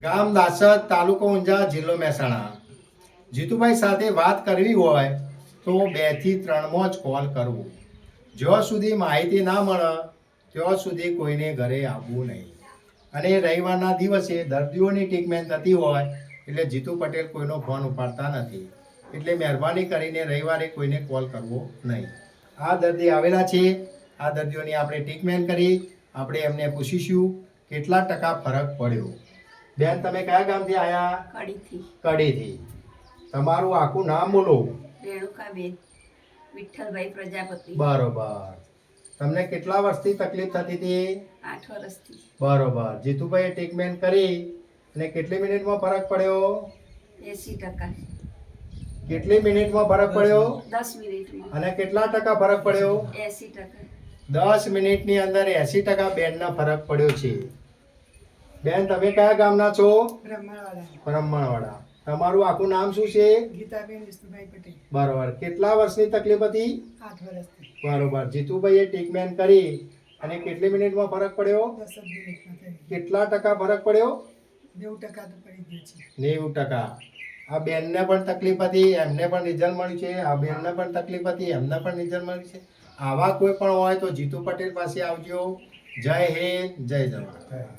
ગામ દાસદ, તાલુકો ઊંઝા, જિલ્લો મહેસાણા. જીતુભાઈ સાથે વાત કરવી હોય તો 2 થી 3 જ કોલ કરવો. જ્યાં સુધી માહિતી ના મળે ત્યાં સુધી કોઈને ઘરે આવવું નહીં. અને રવિવારના દિવસે દર્દીઓની ટ્રીટમેન્ટ થતી હોય એટલે જીતુ પટેલ કોઈનો ફોન ઉપાડતા નથી. એટલે મહેરબાની કરીને રવિવારે કોઈને કોલ કરવો નહીં. આ દર્દી આવેલા છે, આ દર્દીઓની આપણે ટ્રીટમેન્ટ કરી, આપણે એમને પૂછીશું કેટલા ટકા ફરક પડ્યો. બેન, તમે કયા ગામથી આયા? કડીથી. કડીથી. તમારું આખું નામ બોલો. રેણુકાબેન વિઠ્ઠલભાઈ પ્રજાપતિ. બરોબર. તમને કેટલા વર્ષથી તકલીફ થતી હતી? 8 વર્ષથી. બરોબર. જીતુભાઈએ ટ્રીટમેન્ટ કરી અને કેટલી મિનિટમાં ફરક પડ્યો? 80%. કેટલી મિનિટમાં ફરક પડ્યો? 10 મિનિટમાં. અને કેટલા ટકા ફરક પડ્યો? 80%. 10 મિનિટની અંદર 80% બેનનો ફરક પડ્યો છે. બેન, તમે કયા ગામના છો? બ્રહ્મણવાડા. તમારું આખું નામ શું છે? ગીતાબેન વિષ્ણુભાઈ પટેલ. બરોબર. કેટલા વર્ષની તકલીફ હતી? 8 વર્ષથી. બરોબર. જીતુભાઈએ ટ્રીટમેન્ટ કરી અને કેટલી મિનિટમાં ફરક પડ્યો? 10 મિનિટમાં થઈ. કેટલા ટકા ફરક પડ્યો? 90% તો પડી ગયો છે. 90%. આ બેનને પણ તકલીફ હતી, એમને પણ રિઝલ્ટ મળ્યું છે. આ બેનને પણ તકલીફ હતી, એમને પણ રિઝલ્ટ મળ્યું છે. આવા કોઈ પણ હોય તો જીતુ પટેલ પાસે આવજો. જય હિન્દ, જય જવાન.